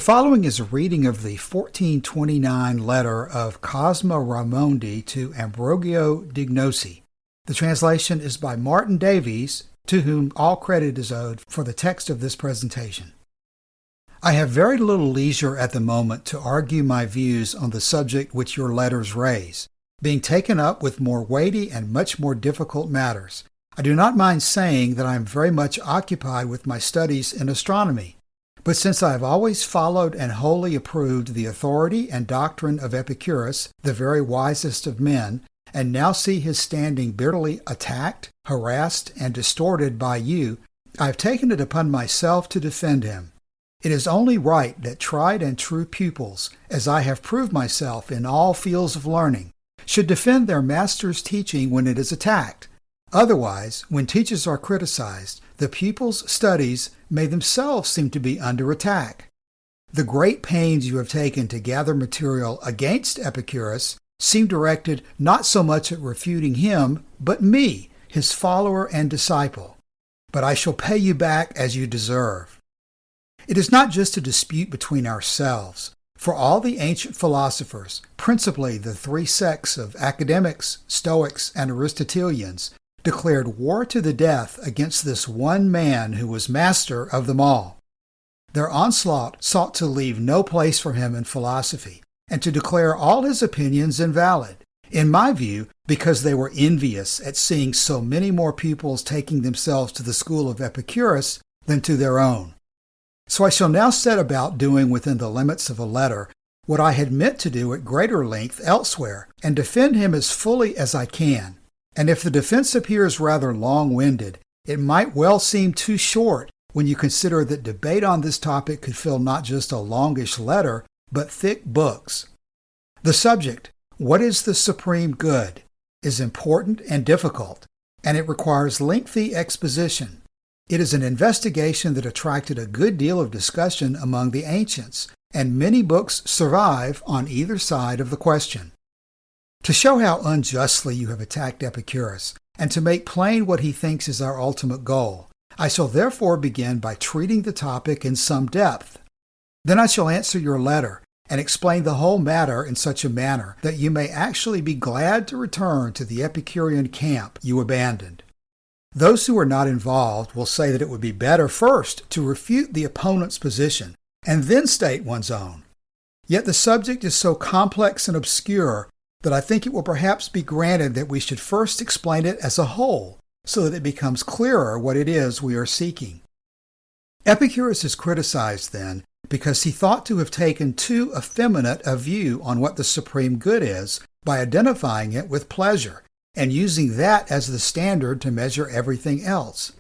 The following is a reading of the 1429 letter of Cosma Raimondi to Ambrogio Dignosi. The translation is by Martin Davies, to whom all credit is owed for the text of this presentation. I have very little leisure at the moment to argue my views on the subject which your letters raise, being taken up with more weighty and much more difficult matters. I do not mind saying that I am very much occupied with my studies in astronomy. But since I have always followed and wholly approved the authority and doctrine of Epicurus, the very wisest of men, and now see his standing bitterly attacked, harassed, and distorted by you, I have taken it upon myself to defend him. It is only right that tried and true pupils, as I have proved myself in all fields of learning, should defend their master's teaching when it is attacked. Otherwise, when teachers are criticized, the pupils' studies may themselves seem to be under attack. The great pains you have taken to gather material against Epicurus seem directed not so much at refuting him, but me, his follower and disciple. But I shall pay you back as you deserve. It is not just a dispute between ourselves, for all the ancient philosophers, principally the three sects of academics, Stoics, and Aristotelians, declared war to the death against this one man who was master of them all. Their onslaught sought to leave no place for him in philosophy, and to declare all his opinions invalid, in my view, because they were envious at seeing so many more pupils taking themselves to the school of Epicurus than to their own. So I shall now set about doing within the limits of a letter what I had meant to do at greater length elsewhere, and defend him as fully as I can. And if the defense appears rather long-winded, it might well seem too short when you consider that debate on this topic could fill not just a longish letter, but thick books. The subject, what is the supreme good, is important and difficult, and it requires lengthy exposition. It is an investigation that attracted a good deal of discussion among the ancients, and many books survive on either side of the question. To show how unjustly you have attacked Epicurus, and to make plain what he thinks is our ultimate goal, I shall therefore begin by treating the topic in some depth. Then I shall answer your letter, and explain the whole matter in such a manner that you may actually be glad to return to the Epicurean camp you abandoned. Those who are not involved will say that it would be better first to refute the opponent's position, and then state one's own. Yet the subject is so complex and obscure that I think it will perhaps be granted that we should first explain it as a whole, so that it becomes clearer what it is we are seeking. Epicurus is criticized, then, because he thought to have taken too effeminate a view on what the supreme good is by identifying it with pleasure, and using that as the standard to measure everything else.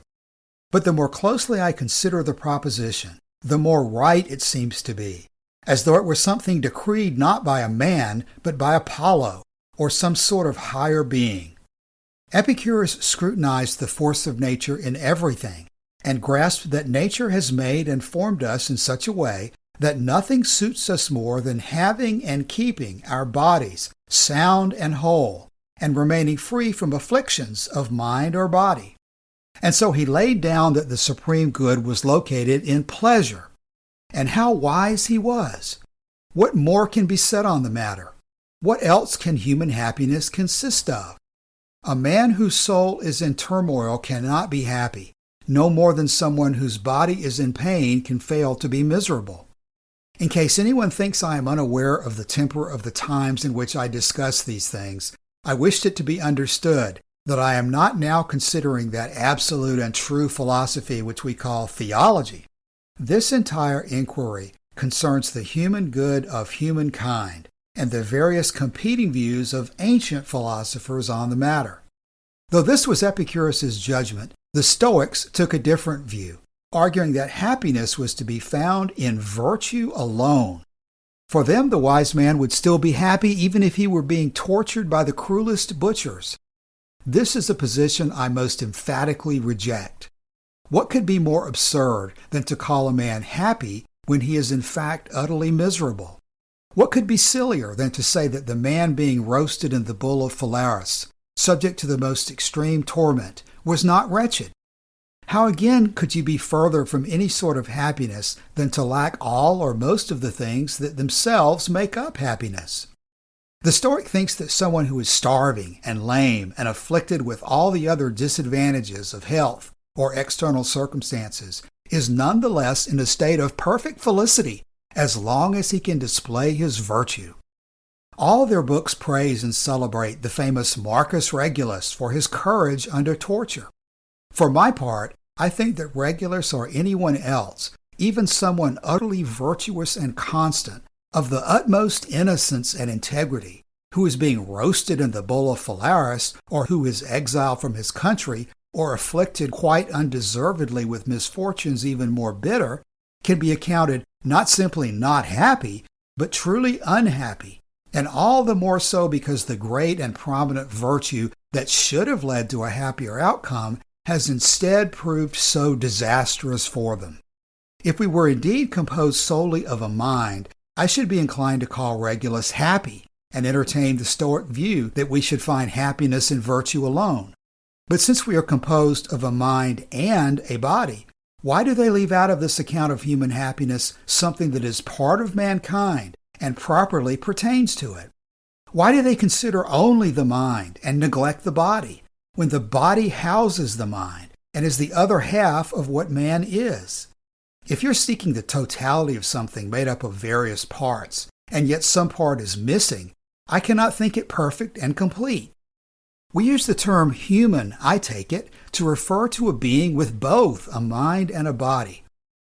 But the more closely I consider the proposition, the more right it seems to be, as though it were something decreed not by a man, but by Apollo, or some sort of higher being. Epicurus scrutinized the force of nature in everything, and grasped that nature has made and formed us in such a way that nothing suits us more than having and keeping our bodies sound and whole, and remaining free from afflictions of mind or body. And so he laid down that the supreme good was located in pleasure. And how wise he was! What more can be said on the matter? What else can human happiness consist of? A man whose soul is in turmoil cannot be happy, no more than someone whose body is in pain can fail to be miserable. In case anyone thinks I am unaware of the temper of the times in which I discuss these things, I wished it to be understood that I am not now considering that absolute and true philosophy which we call theology. This entire inquiry concerns the human good of humankind and the various competing views of ancient philosophers on the matter. Though this was Epicurus's judgment, the Stoics took a different view, arguing that happiness was to be found in virtue alone. For them, the wise man would still be happy even if he were being tortured by the cruelest butchers. This is a position I most emphatically reject. What could be more absurd than to call a man happy when he is in fact utterly miserable? What could be sillier than to say that the man being roasted in the bull of Phalaris, subject to the most extreme torment, was not wretched? How again could you be further from any sort of happiness than to lack all or most of the things that themselves make up happiness? The Stoic thinks that someone who is starving and lame and afflicted with all the other disadvantages of health or external circumstances is nonetheless in a state of perfect felicity as long as he can display his virtue. All their books praise and celebrate the famous Marcus Regulus for his courage under torture. For my part, I think that Regulus or anyone else, even someone utterly virtuous and constant, of the utmost innocence and integrity, who is being roasted in the bull of Phalaris, or who is exiled from his country, or afflicted quite undeservedly with misfortunes even more bitter, can be accounted not simply not happy, but truly unhappy, and all the more so because the great and prominent virtue that should have led to a happier outcome has instead proved so disastrous for them. If we were indeed composed solely of a mind, I should be inclined to call Regulus happy and entertain the Stoic view that we should find happiness in virtue alone. But since we are composed of a mind and a body, why do they leave out of this account of human happiness something that is part of mankind and properly pertains to it? Why do they consider only the mind and neglect the body, when the body houses the mind and is the other half of what man is? If you're seeking the totality of something made up of various parts, and yet some part is missing, I cannot think it perfect and complete. We use the term human, I take it, to refer to a being with both a mind and a body.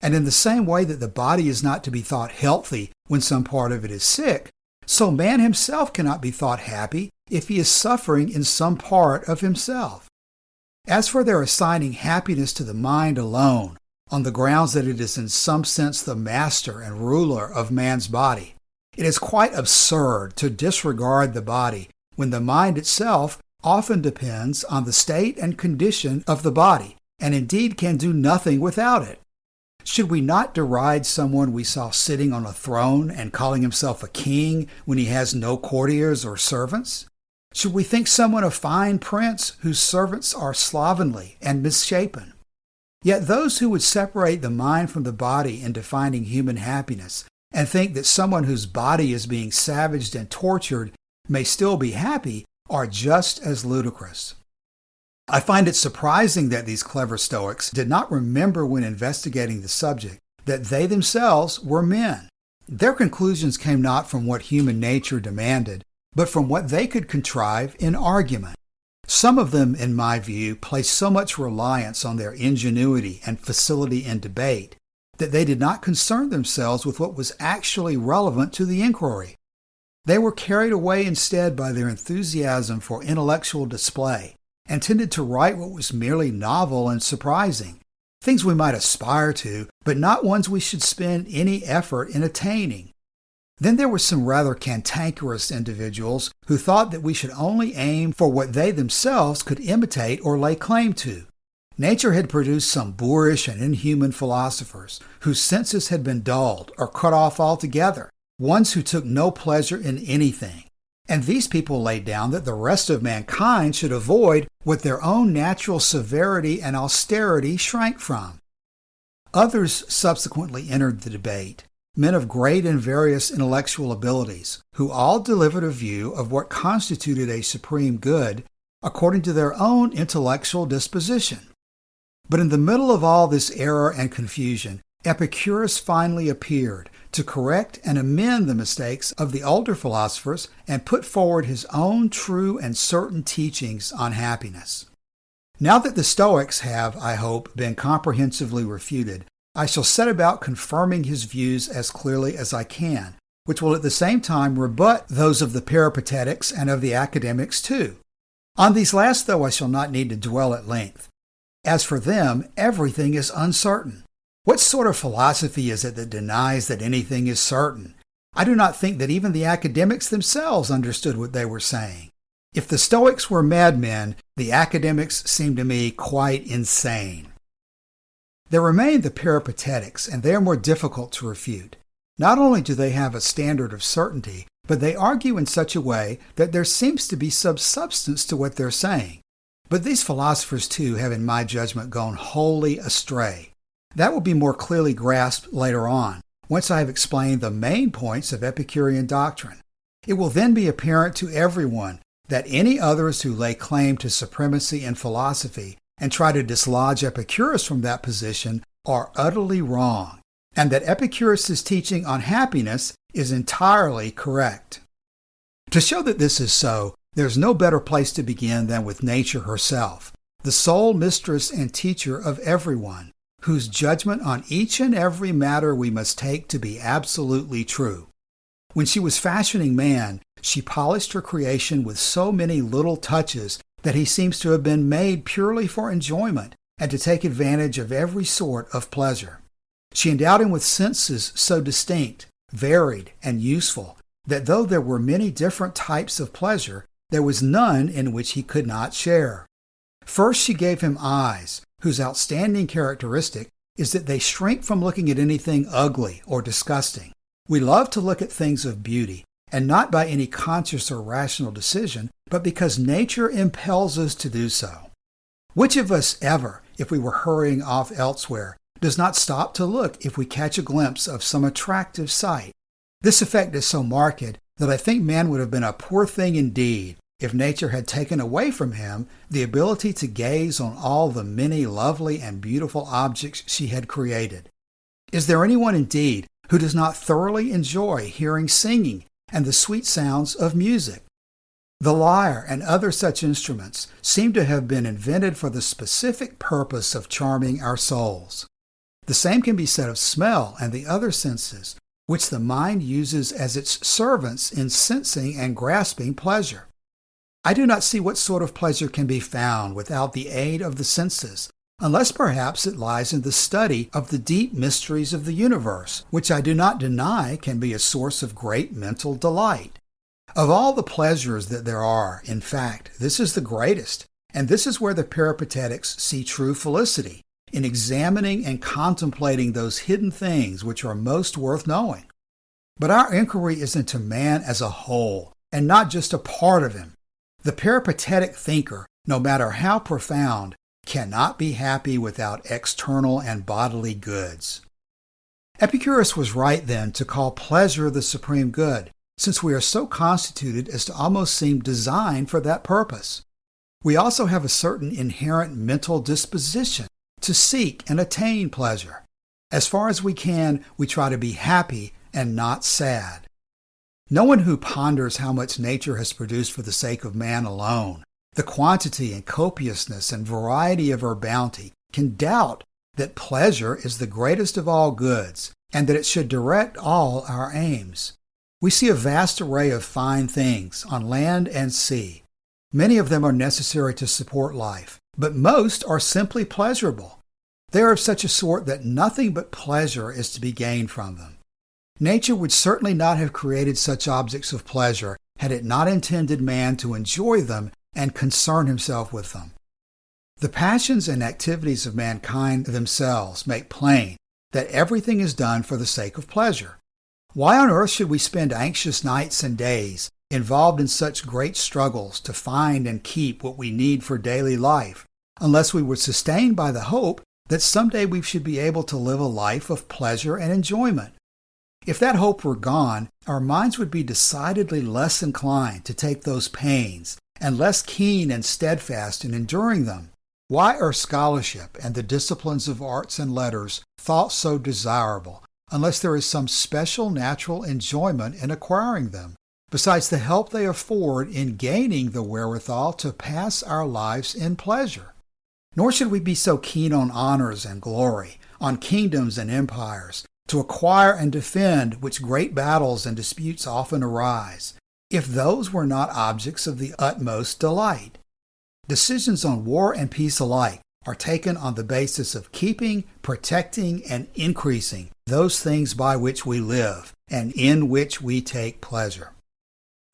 And in the same way that the body is not to be thought healthy when some part of it is sick, so man himself cannot be thought happy if he is suffering in some part of himself. As for their assigning happiness to the mind alone, on the grounds that it is in some sense the master and ruler of man's body, it is quite absurd to disregard the body when the mind itself often depends on the state and condition of the body, and indeed can do nothing without it. Should we not deride someone we saw sitting on a throne and calling himself a king when he has no courtiers or servants? Should we think someone a fine prince whose servants are slovenly and misshapen? Yet those who would separate the mind from the body in defining human happiness and think that someone whose body is being savaged and tortured may still be happy are just as ludicrous. I find it surprising that these clever Stoics did not remember when investigating the subject that they themselves were men. Their conclusions came not from what human nature demanded, but from what they could contrive in argument. Some of them, in my view, placed so much reliance on their ingenuity and facility in debate that they did not concern themselves with what was actually relevant to the inquiry. They were carried away instead by their enthusiasm for intellectual display and tended to write what was merely novel and surprising, things we might aspire to, but not ones we should spend any effort in attaining. Then there were some rather cantankerous individuals who thought that we should only aim for what they themselves could imitate or lay claim to. Nature had produced some boorish and inhuman philosophers whose senses had been dulled or cut off altogether, ones who took no pleasure in anything. And these people laid down that the rest of mankind should avoid what their own natural severity and austerity shrank from. Others subsequently entered the debate, men of great and various intellectual abilities, who all delivered a view of what constituted a supreme good according to their own intellectual disposition. But in the middle of all this error and confusion, Epicurus finally appeared to correct and amend the mistakes of the older philosophers and put forward his own true and certain teachings on happiness. Now that the Stoics have, I hope, been comprehensively refuted, I shall set about confirming his views as clearly as I can, which will at the same time rebut those of the Peripatetics and of the academics too. On these last, though, I shall not need to dwell at length. As for them, everything is uncertain. What sort of philosophy is it that denies that anything is certain? I do not think that even the academics themselves understood what they were saying. If the Stoics were madmen, the academics seem to me quite insane. There remain the Peripatetics, and they are more difficult to refute. Not only do they have a standard of certainty, but they argue in such a way that there seems to be some substance to what they're saying. But these philosophers too have, in my judgment, gone wholly astray. That will be more clearly grasped later on, once I have explained the main points of Epicurean doctrine. It will then be apparent to everyone that any others who lay claim to supremacy in philosophy and try to dislodge Epicurus from that position are utterly wrong, and that Epicurus's teaching on happiness is entirely correct. To show that this is so, there's no better place to begin than with nature herself, the sole mistress and teacher of everyone, whose judgment on each and every matter we must take to be absolutely true. When she was fashioning man, she polished her creation with so many little touches that he seems to have been made purely for enjoyment and to take advantage of every sort of pleasure. She endowed him with senses so distinct, varied, and useful that though there were many different types of pleasure, there was none in which he could not share. First, she gave him eyes, whose outstanding characteristic is that they shrink from looking at anything ugly or disgusting. We love to look at things of beauty, and not by any conscious or rational decision, but because nature impels us to do so. Which of us ever, if we were hurrying off elsewhere, does not stop to look if we catch a glimpse of some attractive sight? This effect is so marked that I think man would have been a poor thing indeed if nature had taken away from him the ability to gaze on all the many lovely and beautiful objects she had created. Is there anyone indeed who does not thoroughly enjoy hearing singing and the sweet sounds of music? The lyre and other such instruments seem to have been invented for the specific purpose of charming our souls. The same can be said of smell and the other senses, which the mind uses as its servants in sensing and grasping pleasure. I do not see what sort of pleasure can be found without the aid of the senses, unless perhaps it lies in the study of the deep mysteries of the universe, which I do not deny can be a source of great mental delight. Of all the pleasures that there are, in fact, this is the greatest, and this is where the Peripatetics see true felicity, in examining and contemplating those hidden things which are most worth knowing. But our inquiry is into man as a whole, and not just a part of him. The peripatetic thinker, no matter how profound, cannot be happy without external and bodily goods. Epicurus was right then to call pleasure the supreme good, since we are so constituted as to almost seem designed for that purpose. We also have a certain inherent mental disposition to seek and attain pleasure. As far as we can, we try to be happy and not sad. No one who ponders how much nature has produced for the sake of man alone, the quantity and copiousness and variety of her bounty, can doubt that pleasure is the greatest of all goods, and that it should direct all our aims. We see a vast array of fine things on land and sea. Many of them are necessary to support life, but most are simply pleasurable. They are of such a sort that nothing but pleasure is to be gained from them. Nature would certainly not have created such objects of pleasure had it not intended man to enjoy them and concern himself with them. The passions and activities of mankind themselves make plain that everything is done for the sake of pleasure. Why on earth should we spend anxious nights and days involved in such great struggles to find and keep what we need for daily life, unless we were sustained by the hope that someday we should be able to live a life of pleasure and enjoyment? If that hope were gone, our minds would be decidedly less inclined to take those pains and less keen and steadfast in enduring them. Why are scholarship and the disciplines of arts and letters thought so desirable, unless there is some special natural enjoyment in acquiring them, besides the help they afford in gaining the wherewithal to pass our lives in pleasure? Nor should we be so keen on honors and glory, on kingdoms and empires, to acquire and defend which great battles and disputes often arise, if those were not objects of the utmost delight. Decisions on war and peace alike are taken on the basis of keeping, protecting, and increasing those things by which we live and in which we take pleasure.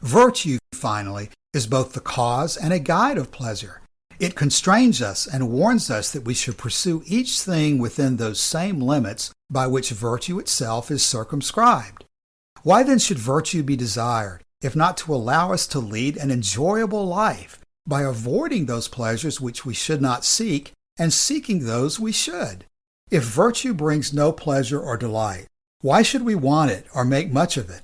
Virtue, finally, is both the cause and a guide of pleasure. It constrains us and warns us that we should pursue each thing within those same limits by which virtue itself is circumscribed. Why then should virtue be desired, if not to allow us to lead an enjoyable life, by avoiding those pleasures which we should not seek and seeking those we should. If virtue brings no pleasure or delight, why should we want it or make much of it?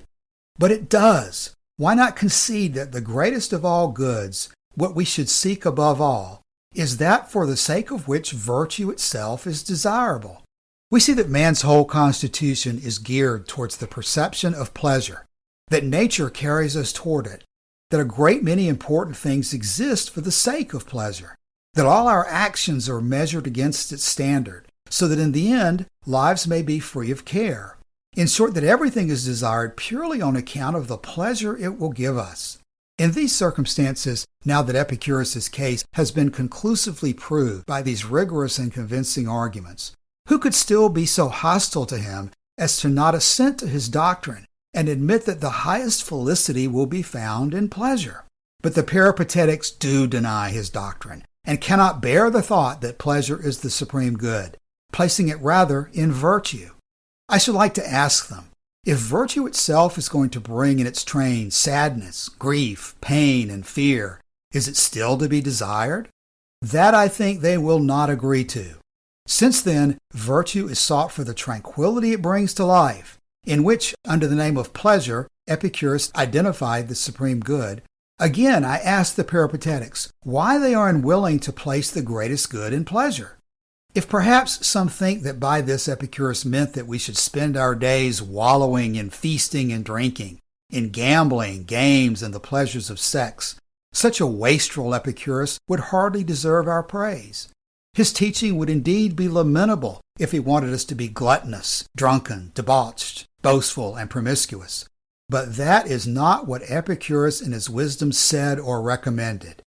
But it does. Why not concede that the greatest of all goods, what we should seek above all, is that for the sake of which virtue itself is desirable? We see that man's whole constitution is geared towards the perception of pleasure, that nature carries us toward it, that a great many important things exist for the sake of pleasure, that all our actions are measured against its standard, so that in the end, lives may be free of care. In short, that everything is desired purely on account of the pleasure it will give us. In these circumstances, now that Epicurus's case has been conclusively proved by these rigorous and convincing arguments, who could still be so hostile to him as to not assent to his doctrine and admit that the highest felicity will be found in pleasure? But the Peripatetics do deny his doctrine and cannot bear the thought that pleasure is the supreme good, placing it rather in virtue. I should like to ask them, if virtue itself is going to bring in its train sadness, grief, pain, and fear, is it still to be desired? That I think they will not agree to. Since then, virtue is sought for the tranquility it brings to life, in which, under the name of pleasure, Epicurus identified the supreme good. Again, I ask the Peripatetics why they are unwilling to place the greatest good in pleasure. If perhaps some think that by this Epicurus meant that we should spend our days wallowing in feasting and drinking, in gambling, games, and the pleasures of sex, such a wastrel Epicurus would hardly deserve our praise. His teaching would indeed be lamentable if he wanted us to be gluttonous, drunken, debauched, boastful, and promiscuous. But that is not what Epicurus in his wisdom said or recommended.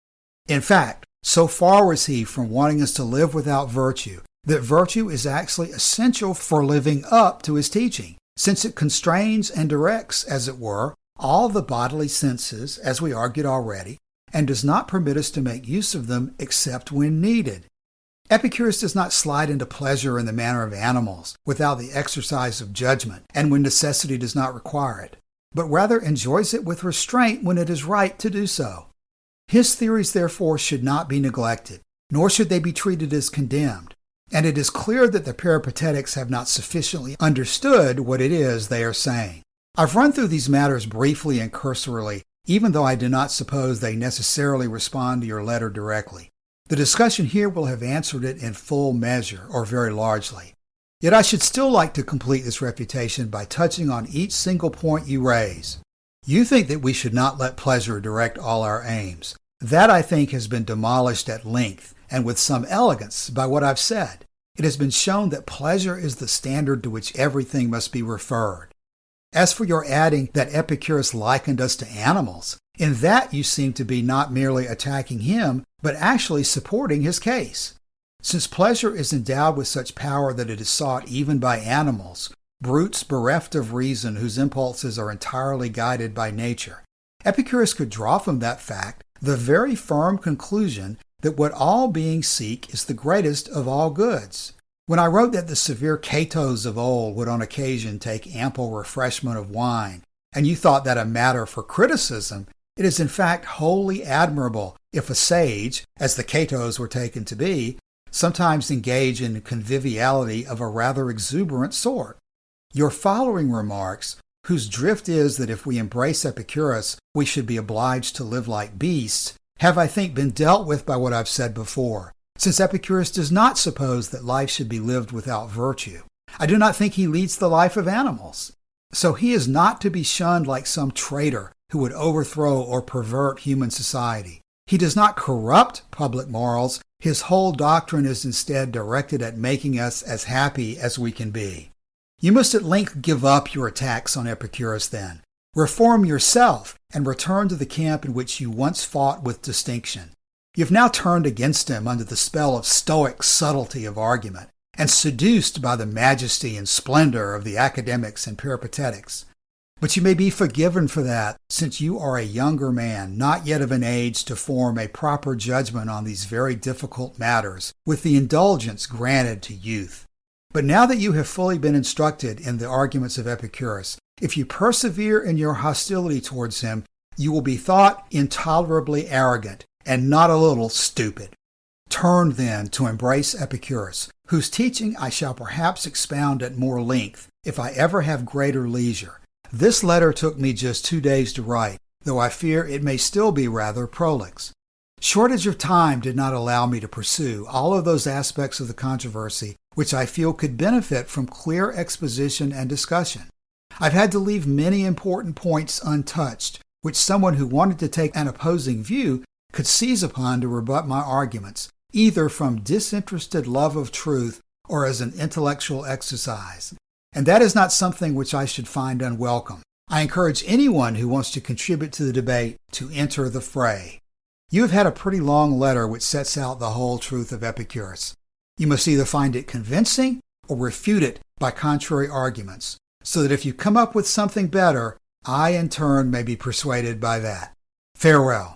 In fact, so far was he from wanting us to live without virtue, that virtue is actually essential for living up to his teaching, since it constrains and directs, as it were, all the bodily senses, as we argued already, and does not permit us to make use of them except when needed. Epicurus does not slide into pleasure in the manner of animals, without the exercise of judgment, and when necessity does not require it, but rather enjoys it with restraint when it is right to do so. His theories, therefore, should not be neglected, nor should they be treated as condemned, and it is clear that the Peripatetics have not sufficiently understood what it is they are saying. I've run through these matters briefly and cursorily, even though I do not suppose they necessarily respond to your letter directly. The discussion here will have answered it in full measure, or very largely. Yet I should still like to complete this refutation by touching on each single point you raise. You think that we should not let pleasure direct all our aims. That, I think, has been demolished at length, and with some elegance, by what I've said. It has been shown that pleasure is the standard to which everything must be referred. As for your adding that Epicurus likened us to animals, in that you seem to be not merely attacking him, but actually supporting his case. Since pleasure is endowed with such power that it is sought even by animals, brutes bereft of reason whose impulses are entirely guided by nature, Epicurus could draw from that fact the very firm conclusion that what all beings seek is the greatest of all goods. When I wrote that the severe Catos of old would on occasion take ample refreshment of wine, and you thought that a matter for criticism, it is in fact wholly admirable if a sage, as the Catos were taken to be, sometimes engage in conviviality of a rather exuberant sort. Your following remarks, whose drift is that if we embrace Epicurus, we should be obliged to live like beasts, have, I think, been dealt with by what I've said before, since Epicurus does not suppose that life should be lived without virtue. I do not think he leads the life of animals. So he is not to be shunned like some traitor who would overthrow or pervert human society. He does not corrupt public morals. His whole doctrine is instead directed at making us as happy as we can be. You must at length give up your attacks on Epicurus then. Reform yourself and return to the camp in which you once fought with distinction. You've now turned against him under the spell of stoic subtlety of argument, and seduced by the majesty and splendor of the academics and Peripatetics. But you may be forgiven for that, since you are a younger man, not yet of an age to form a proper judgment on these very difficult matters with the indulgence granted to youth. But now that you have fully been instructed in the arguments of Epicurus, if you persevere in your hostility towards him, you will be thought intolerably arrogant, and not a little stupid. Turn then to embrace Epicurus, whose teaching I shall perhaps expound at more length if I ever have greater leisure. This letter took me just 2 days to write, though I fear it may still be rather prolix. Shortage of time did not allow me to pursue all of those aspects of the controversy which I feel could benefit from clear exposition and discussion. I've had to leave many important points untouched, which someone who wanted to take an opposing view could seize upon to rebut my arguments, either from disinterested love of truth or as an intellectual exercise. And that is not something which I should find unwelcome. I encourage anyone who wants to contribute to the debate to enter the fray. You have had a pretty long letter which sets out the whole truth of Epicurus. You must either find it convincing or refute it by contrary arguments, so that if you come up with something better, I in turn may be persuaded by that. Farewell.